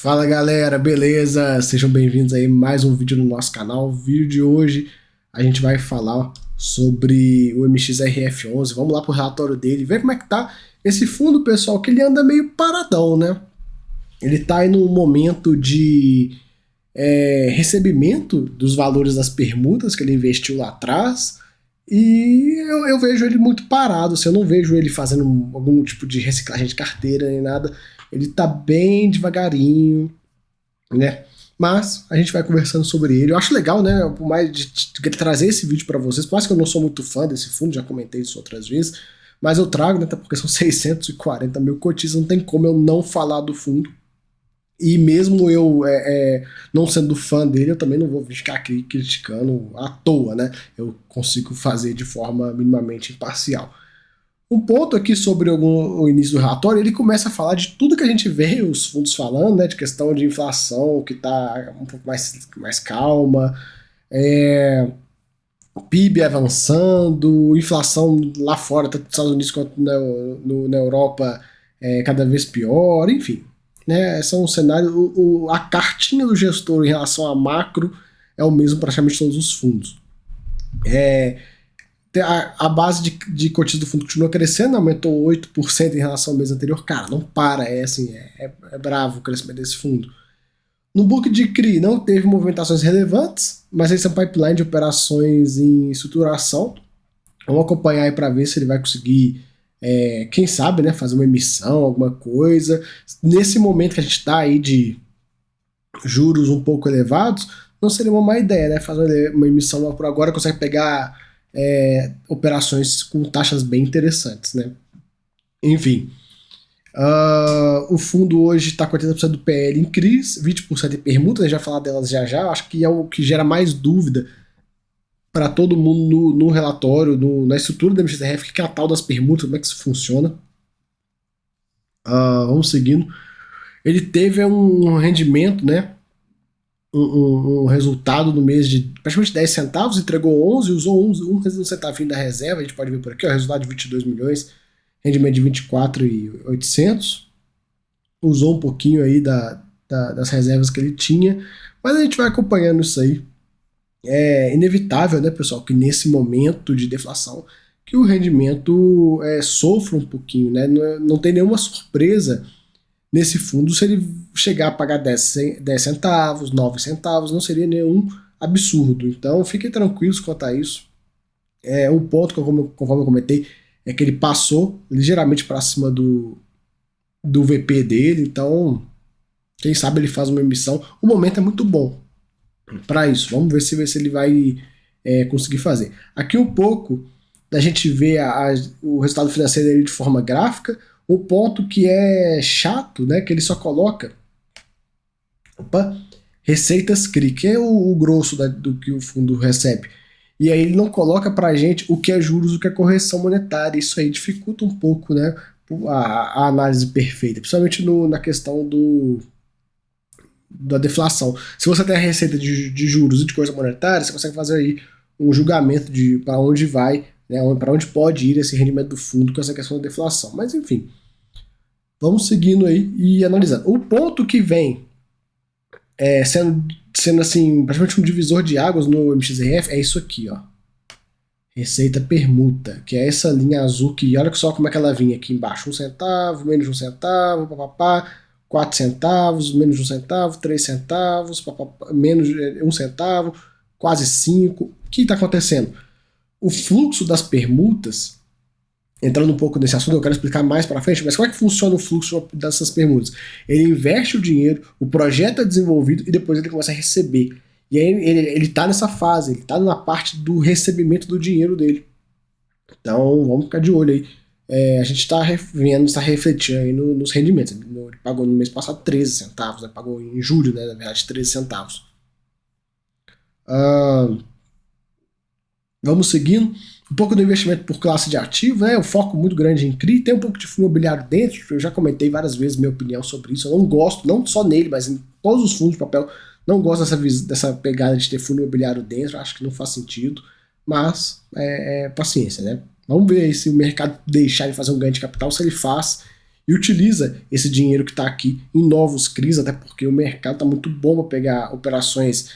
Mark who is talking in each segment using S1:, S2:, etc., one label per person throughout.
S1: Fala galera, beleza? Sejam bem-vindos aí a mais um vídeo no nosso canal. O vídeo de hoje a gente vai falar sobre o MXRF11. Vamos lá pro relatório dele, ver como é que tá esse fundo, pessoal, que ele anda meio paradão, né? Ele tá aí num momento de recebimento dos valores das permutas que ele investiu lá atrás. E eu vejo ele muito parado, assim, eu não vejo ele fazendo algum tipo de reciclagem de carteira nem nada. Ele tá bem devagarinho, né? Mas a gente vai conversando sobre ele. Eu acho legal, né? Por mais de trazer esse vídeo para vocês, por mais que eu não sou muito fã desse fundo, já comentei isso outras vezes, mas eu trago, né? Até porque são 640 mil cotistas, não tem como eu não falar do fundo. E mesmo eu não sendo fã dele, eu também não vou ficar aqui criticando à toa, né? Eu consigo fazer de forma minimamente imparcial. Um ponto aqui sobre o início do relatório, ele começa a falar de tudo que a gente vê os fundos falando, né? De questão de inflação, que está um pouco mais calma, PIB avançando, inflação lá fora, tanto nos Estados Unidos quanto na Europa, cada vez pior, enfim. Né, esse é um cenário, a cartinha do gestor em relação a macro é o mesmo praticamente todos os fundos. A base de cotistas do fundo continua crescendo, aumentou 8% em relação ao mês anterior. Cara, não para, é bravo o crescimento desse fundo. No book de CRI não teve movimentações relevantes, mas esse é um pipeline de operações em estruturação. Vamos acompanhar aí para ver se ele vai conseguir, quem sabe, né, fazer uma emissão, alguma coisa. Nesse momento que a gente está aí de juros um pouco elevados, não seria uma má ideia, né, fazer uma emissão por agora, consegue pegar operações com taxas bem interessantes, né. Enfim, o fundo hoje está com 80% do PL em CRIs, 20% em permuta, a gente vai falar delas já, acho que é o que gera mais dúvida para todo mundo no relatório, na estrutura da MXRF, que é a tal das permutas, como é que isso funciona. Vamos seguindo. Ele teve um rendimento, né, um resultado no mês de praticamente 10 centavos, entregou 11, usou um centavinho da reserva, a gente pode ver por aqui, resultado de 22 milhões, rendimento de 24.800, usou um pouquinho aí das reservas que ele tinha, mas a gente vai acompanhando isso aí. É inevitável, né, pessoal, que nesse momento de deflação que o rendimento sofra um pouquinho, né? Não tem nenhuma surpresa nesse fundo se ele chegar a pagar 10 centavos, 9 centavos, não seria nenhum absurdo. Então fiquem tranquilos quanto a isso. Um ponto, conforme eu comentei, é que ele passou ligeiramente para cima do VP dele, então quem sabe ele faz uma emissão. O momento é muito bom para isso. Vamos ver se ele vai conseguir fazer. Aqui um pouco da gente ver o resultado financeiro dele de forma gráfica. Um ponto que é chato, né, que ele só coloca receitas CRI, que é o grosso do que o fundo recebe. E aí ele não coloca para a gente o que é juros, o que é correção monetária. Isso aí dificulta um pouco, né, a análise perfeita, principalmente na questão da deflação. Se você tem a receita de juros e de coisa monetária, você consegue fazer aí um julgamento de para onde vai, né, para onde pode ir esse rendimento do fundo com essa questão da deflação. Mas enfim, vamos seguindo aí e analisando. O ponto que vem sendo assim, praticamente um divisor de águas no MXRF é isso aqui, ó. Receita permuta, que é essa linha azul que, olha só como é que ela vinha aqui embaixo, 1 centavo, menos de 1 centavo, papapá, 4 centavos, menos de 1 centavo, 3 centavos, menos de 1 centavo, quase 5. O que está acontecendo? O fluxo das permutas, entrando um pouco nesse assunto, eu quero explicar mais para frente, mas como é que funciona o fluxo dessas permutas? Ele investe o dinheiro, o projeto é desenvolvido e depois ele começa a receber. E aí ele está nessa fase, ele está na parte do recebimento do dinheiro dele. Então vamos ficar de olho aí. A gente está vendo, está refletindo aí nos rendimentos. Ele pagou no mês passado 13 centavos, né? Pagou em julho, né, na verdade, 13 centavos. Vamos seguindo. Um pouco do investimento por classe de ativo, né? O foco muito grande em CRI, tem um pouco de fundo imobiliário dentro, eu já comentei várias vezes minha opinião sobre isso. Eu não gosto, não só nele, mas em todos os fundos de papel, não gosto dessa pegada de ter fundo imobiliário dentro, acho que não faz sentido, mas paciência, né? Vamos ver aí se o mercado deixar ele fazer um ganho de capital, se ele faz, e utiliza esse dinheiro que está aqui em novos CRIs, até porque o mercado está muito bom para pegar operações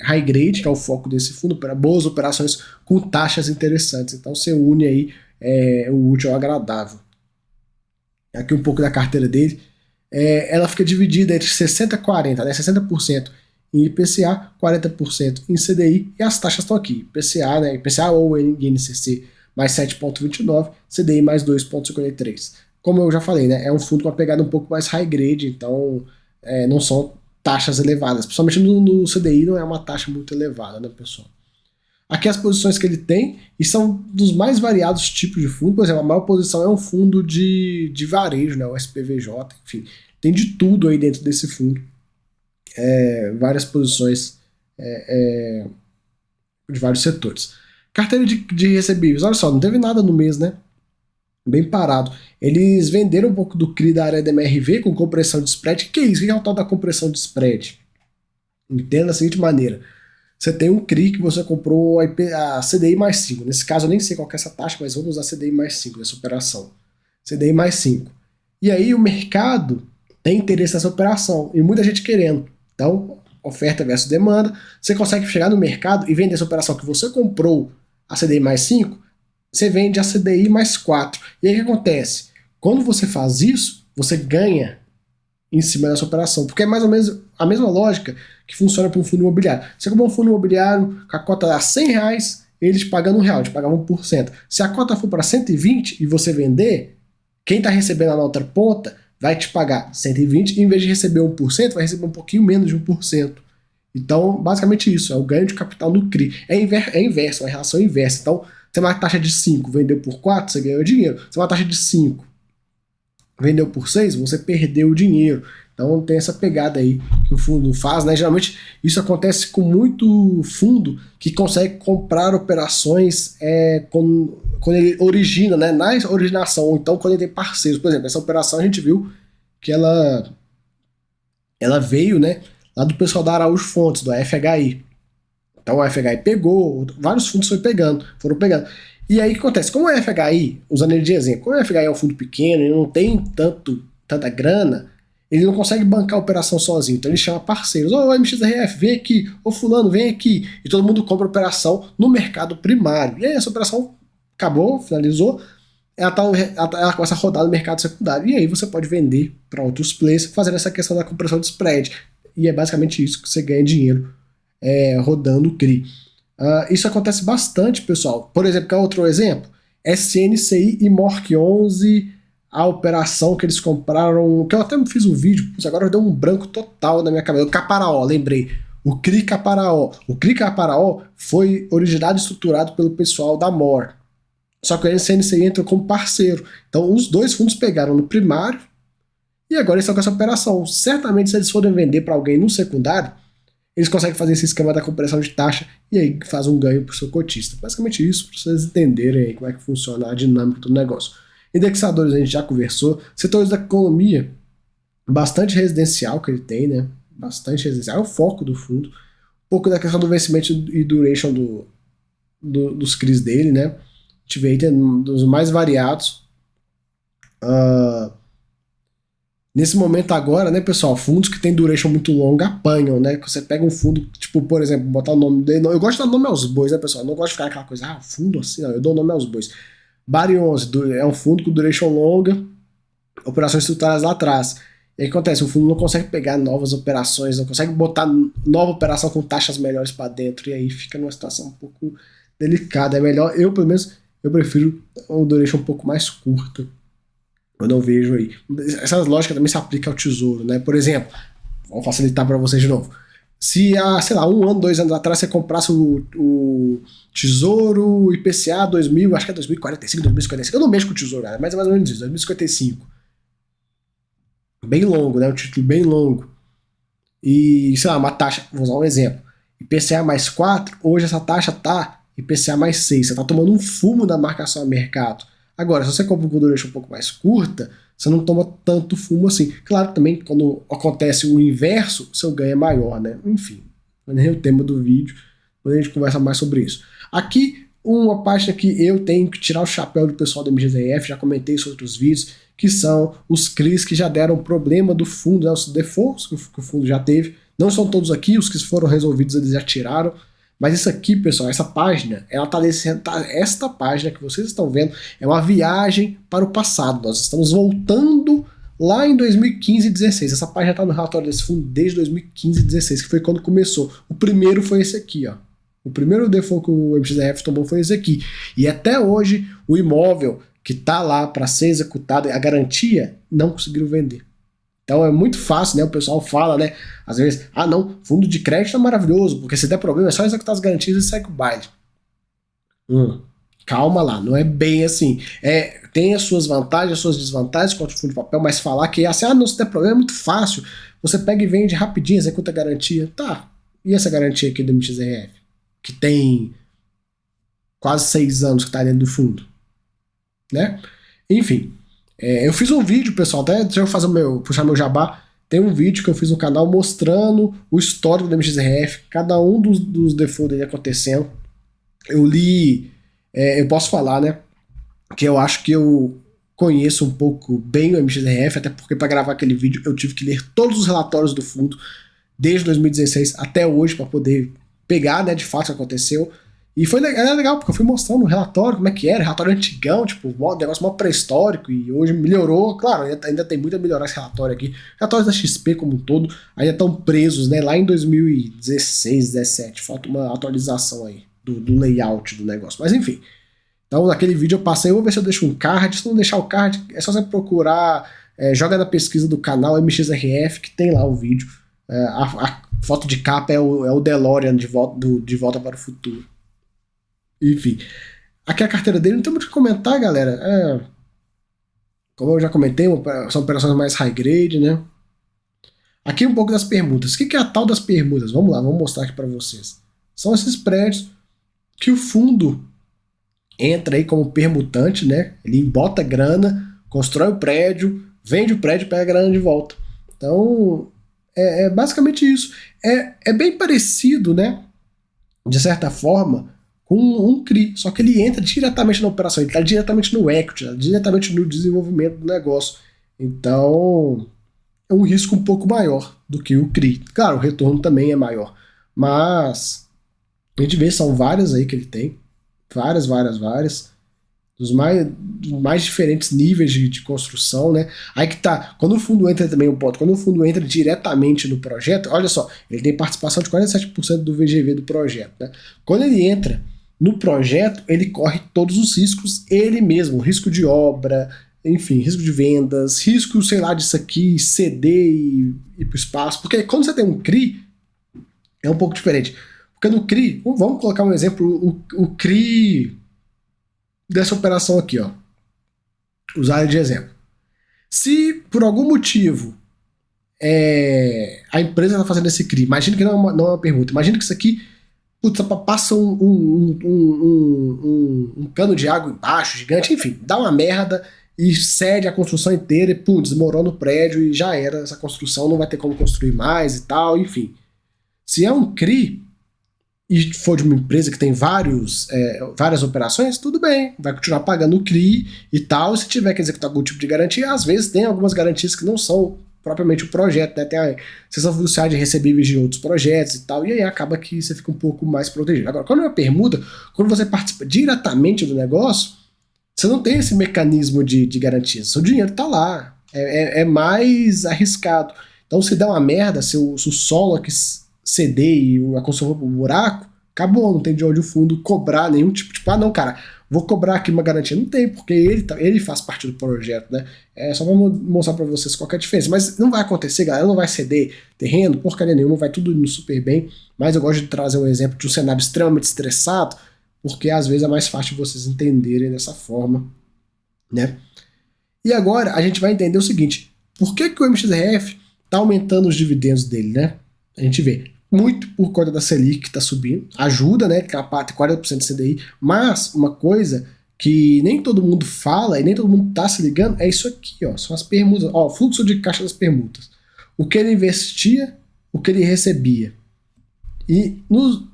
S1: high grade, que é o foco desse fundo, para boas operações com taxas interessantes. Então você une aí o útil ao agradável. Aqui um pouco da carteira dele. Ela fica dividida entre 60% e 40%, né? 60% em IPCA, 40% em CDI, e as taxas estão aqui. IPCA, né? IPCA ou INCC mais 7,29%, CDI mais 2,53%. Como eu já falei, né? É um fundo com uma pegada um pouco mais high grade, então não são taxas elevadas. Principalmente no CDI não é uma taxa muito elevada, né, pessoal? Aqui as posições que ele tem, e são dos mais variados tipos de fundo. Por exemplo, a maior posição é um fundo de varejo, né, o SPVJ, enfim. Tem de tudo aí dentro desse fundo. Várias posições de vários setores. Carteira de recebíveis, olha só, não teve nada no mês, né? Bem parado. Eles venderam um pouco do CRI da área da MRV com compressão de spread. O que é isso? O que é o tal da compressão de spread? Entenda da seguinte maneira. Você tem um CRI que você comprou a CDI mais 5. Nesse caso eu nem sei qual que é essa taxa, mas vamos usar CDI mais 5 nessa operação. CDI mais 5. E aí o mercado tem interesse nessa operação e muita gente querendo. Então, oferta versus demanda. Você consegue chegar no mercado e vender essa operação que você comprou a CDI mais 5, você vende a CDI mais 4. E aí o que acontece? Quando você faz isso, você ganha em cima dessa operação, porque é mais ou menos a mesma lógica que funciona para um fundo imobiliário. Você comprou um fundo imobiliário com a cota a R$100, eles pagando R$1, te pagam 1%. Se a cota for para 120 e você vender, quem está recebendo na outra ponta vai te pagar 120 e em vez de receber 1%, vai receber um pouquinho menos de 1%. Então, basicamente isso, é o ganho de capital no CRI. É inverso, é uma relação inversa. Então, você tem uma taxa de 5, vendeu por 4, você ganhou dinheiro. Se tem uma taxa de 5, vendeu por 6, você perdeu o dinheiro. Então tem essa pegada aí que o fundo faz, né? Geralmente isso acontece com muito fundo que consegue comprar operações quando ele origina, né? Na originação, ou então quando ele tem parceiros. Por exemplo, essa operação a gente viu que ela veio, né, lá do pessoal da Araújo Fontes, do FHI. Então o FHI pegou, vários fundos foram pegando. E aí o que acontece? Como o FHI, usando ele de exemplo, como o FHI é um fundo pequeno e não tem tanta grana, ele não consegue bancar a operação sozinho. Então ele chama parceiros. Ô, MXRF, vem aqui. Ô, fulano, vem aqui. E todo mundo compra a operação no mercado primário. E aí essa operação acabou, finalizou, ela começa a rodar no mercado secundário. E aí você pode vender para outros players, fazendo essa questão da compressão de spread. E é basicamente isso que você ganha dinheiro rodando o CRI. Isso acontece bastante, pessoal. Por exemplo, quer outro exemplo? SNCI e MORC11, a operação que eles compraram, que eu até fiz um vídeo, agora deu um branco total na minha cabeça. O Caparaó, lembrei. O CRI Caparaó. O CRI Caparaó foi originado e estruturado pelo pessoal da MOR. Só que a SNCI entrou como parceiro. Então os dois fundos pegaram no primário e agora eles estão com essa operação. Certamente, se eles forem vender para alguém no secundário, eles conseguem fazer esse esquema da compressão de taxa e aí faz um ganho para o seu cotista. Basicamente isso, para vocês entenderem aí como é que funciona a dinâmica do negócio. Indexadores a gente já conversou. Setores da economia, bastante residencial que ele tem, né? Bastante residencial, é o foco do fundo. Um pouco da questão do vencimento e duration dos CRIs dele, né? A gente vê aí tem dos mais variados. Nesse momento agora, né, pessoal, fundos que tem duration muito longa apanham, né? Você pega um fundo, tipo, por exemplo, botar o nome dele. Eu gosto de dar nome aos bois, né, pessoal? Eu não gosto de ficar aquela coisa, fundo assim, não. Eu dou o nome aos bois. BARI11 é um fundo com duration longa, operações estruturadas lá atrás. E aí acontece, o fundo não consegue pegar novas operações, não consegue botar nova operação com taxas melhores para dentro, e aí fica numa situação um pouco delicada. É melhor, pelo menos, eu prefiro uma duration um pouco mais curta. Eu não vejo aí. Essa lógica também se aplica ao tesouro, né? Por exemplo, vamos facilitar para vocês de novo. Se há, sei lá, 1 ano, 2 anos atrás você comprasse o Tesouro IPCA 2000, acho que é 2045, 2055, eu não mexo com o Tesouro, cara, mas é mais ou menos isso, 2055. Bem longo, né? Um título bem longo. E, sei lá, uma taxa, vou usar um exemplo. IPCA mais 4, hoje essa taxa tá IPCA mais 6. Você tá tomando um fumo da marcação a mercado. Agora, se você compra um duration um pouco mais curta, você não toma tanto fumo assim. Claro, também, quando acontece o inverso, o seu ganho é maior, né? Enfim, não é nem o tema do vídeo, depois a gente conversa mais sobre isso. Aqui, uma página que eu tenho que tirar o chapéu do pessoal do MGZF, já comentei isso em outros vídeos, que são os CRIs que já deram problema do fundo, né, os defaults que o fundo já teve. Não são todos aqui, os que foram resolvidos eles já tiraram. Mas isso aqui, pessoal, essa página, ela tá descendo, esta página que vocês estão vendo é uma viagem para o passado. Nós estamos voltando lá em 2015 e 2016. Essa página está no relatório desse fundo desde 2015 e 2016, que foi quando começou. O primeiro foi esse aqui, ó. O primeiro default que o MXRF tomou foi esse aqui. E até hoje, o imóvel que está lá para ser executado, a garantia, não conseguiram vender. Então é muito fácil, né? O pessoal fala, né? Às vezes, ah não, fundo de crédito é maravilhoso, porque se der problema é só executar as garantias e segue o baile. Calma lá, não é bem assim. Tem as suas vantagens, as suas desvantagens contra o fundo de papel, mas falar que assim, ah não, se der problema é muito fácil. Você pega e vende rapidinho, executa a garantia. Tá, e essa garantia aqui do MXRF? Que tem quase 6 anos que está dentro do fundo, né? Enfim, eu fiz um vídeo, pessoal, até deixa eu puxar meu jabá. Tem um vídeo que eu fiz no canal mostrando o histórico do MXRF, cada um dos defaults dele acontecendo. Eu li, eu posso falar, né, que eu acho que eu conheço um pouco bem o MXRF, até porque para gravar aquele vídeo eu tive que ler todos os relatórios do fundo, desde 2016 até hoje, para poder pegar, né, de fato o que aconteceu. E era legal, porque eu fui mostrando no relatório como é que era, relatório antigão, tipo, um negócio mó pré-histórico, e hoje melhorou. Claro, ainda tem muito a melhorar esse relatório aqui. Relatórios da XP como um todo ainda estão presos, né, lá em 2016, 2017. Falta uma atualização aí do layout do negócio. Mas enfim. Então naquele vídeo eu passei, eu vou ver se eu deixo um card. Se não deixar o card, é só você procurar, joga na pesquisa do canal MXRF, que tem lá o vídeo. A foto de capa é o DeLorean de Volta para o Futuro. Enfim, aqui a carteira dele não tem muito o que comentar, galera. Como eu já comentei, são operações mais high grade, né? Aqui um pouco das permutas. O que é a tal das permutas? Vamos lá, vamos mostrar aqui para vocês. São esses prédios que o fundo entra aí como permutante, né? Ele bota grana, constrói o prédio, vende o prédio e pega a grana de volta. Então, é basicamente isso. É bem parecido, né? De certa forma, com um CRI, só que ele entra diretamente na operação, ele está diretamente no equity, diretamente no desenvolvimento do negócio. Então, é um risco um pouco maior do que o CRI. Claro, o retorno também é maior, mas a gente vê, são várias aí que ele tem, várias, dos mais diferentes níveis de construção, né? Aí que tá, quando o fundo entra também, quando o fundo entra diretamente no projeto, olha só, ele tem participação de 47% do VGV do projeto, né? Quando ele entra no projeto, ele corre todos os riscos ele mesmo, risco de obra, enfim, risco de vendas, risco, sei lá, disso aqui, ceder e ir pro espaço, porque quando você tem um CRI, é um pouco diferente, porque no CRI, vamos colocar um exemplo, o CRI dessa operação aqui, ó, usar ele de exemplo. Se por algum motivo a empresa está fazendo esse CRI, imagina que não é uma permuta, imagina que isso aqui passa um cano de água embaixo, gigante, enfim, dá uma merda e cede a construção inteira e desmorona o prédio e já era, essa construção não vai ter como construir mais e tal, enfim. Se é um CRI e for de uma empresa que tem várias operações, tudo bem, vai continuar pagando o CRI e tal, se tiver que executar algum tipo de garantia, às vezes tem algumas garantias que não são propriamente o projeto, né? Tem a sessão fiduciária de recebíveis de outros projetos e tal, e aí acaba que você fica um pouco mais protegido. Agora, quando é uma permuta, quando você participa diretamente do negócio, você não tem esse mecanismo de garantia, seu dinheiro tá lá, é mais arriscado. Então se der uma merda, se o solo aqui ceder e a construção for pro buraco, acabou, não tem de onde o fundo cobrar nenhum tipo de, não, cara, vou cobrar aqui uma garantia. Não tem, porque ele faz parte do projeto, né? Só pra mostrar pra vocês qual que é a diferença. Mas não vai acontecer, galera, não vai ceder terreno, porcaria nenhuma, vai tudo indo super bem. Mas eu gosto de trazer um exemplo de um cenário extremamente estressado, porque às vezes é mais fácil vocês entenderem dessa forma, né? E agora a gente vai entender o seguinte, por que o MXRF tá aumentando os dividendos dele, né? A gente vê muito por conta da Selic que está subindo, ajuda, né, que é a parte 40% de CDI, mas uma coisa que nem todo mundo fala e nem todo mundo está se ligando é isso aqui, ó, são as permutas, ó, fluxo de caixa das permutas, o que ele investia, o que ele recebia. E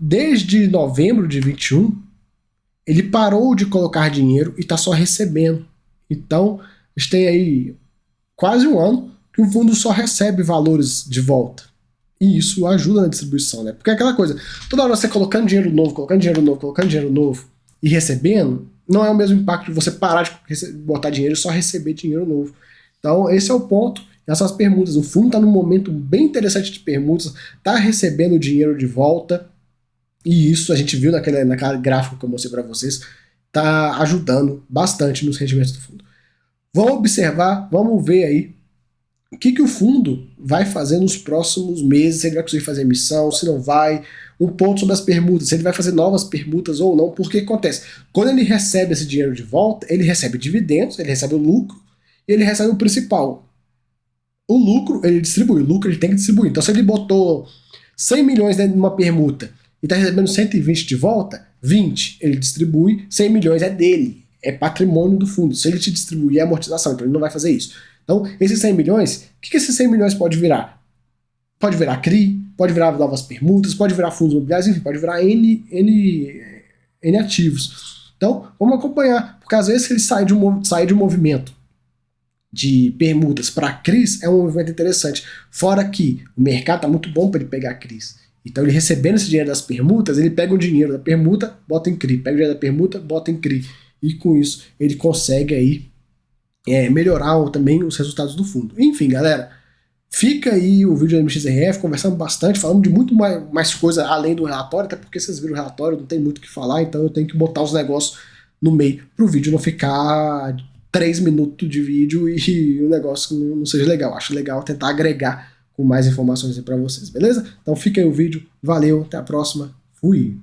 S1: desde novembro de 21, ele parou de colocar dinheiro e está só recebendo. Então, A gente tem aí quase um ano que o fundo só recebe valores de volta. E isso ajuda na distribuição, né? Porque é aquela coisa, toda hora você colocando dinheiro novo, colocando dinheiro novo, colocando dinheiro novo e recebendo, não é o mesmo impacto de você parar de botar dinheiro e só receber dinheiro novo. Então, esse é o ponto. Essas permutas, o fundo está num momento bem interessante de permutas, está recebendo dinheiro de volta, e isso a gente viu naquela gráfico que eu mostrei para vocês, está ajudando bastante nos rendimentos do fundo. Vamos observar, vamos ver aí o que o fundo vai fazer nos próximos meses, se ele vai conseguir fazer emissão, se não vai, um ponto sobre as permutas, se ele vai fazer novas permutas ou não, porque acontece, quando ele recebe esse dinheiro de volta, ele recebe dividendos, ele recebe o lucro, e ele recebe o principal. O lucro, ele distribui, o lucro ele tem que distribuir. Então, se ele botou 100 milhões dentro de uma permuta e está recebendo 120 de volta, 20 ele distribui, 100 milhões é dele, é patrimônio do fundo. Se ele te distribuir, é amortização, então ele não vai fazer isso. Então, esses 100 milhões, o que esses 100 milhões pode virar? Pode virar CRI, pode virar novas permutas, pode virar fundos imobiliários, enfim, pode virar N ativos. Então, vamos acompanhar, porque às vezes ele sai de um movimento de permutas para CRIs é um movimento interessante. Fora que o mercado está muito bom para ele pegar CRIs. Então, ele recebendo esse dinheiro das permutas, ele pega o dinheiro da permuta, bota em CRI, pega o dinheiro da permuta, bota em CRI. E com isso, ele consegue aí melhorar também os resultados do fundo. Enfim, galera, fica aí o vídeo da MXRF, conversando bastante, falando de muito mais coisa além do relatório, até porque vocês viram o relatório, não tem muito o que falar, então eu tenho que botar os negócios no meio para o vídeo não ficar 3 minutos de vídeo e o negócio não seja legal. Acho legal tentar agregar com mais informações aí para vocês, beleza? Então fica aí o vídeo, valeu, até a próxima, fui!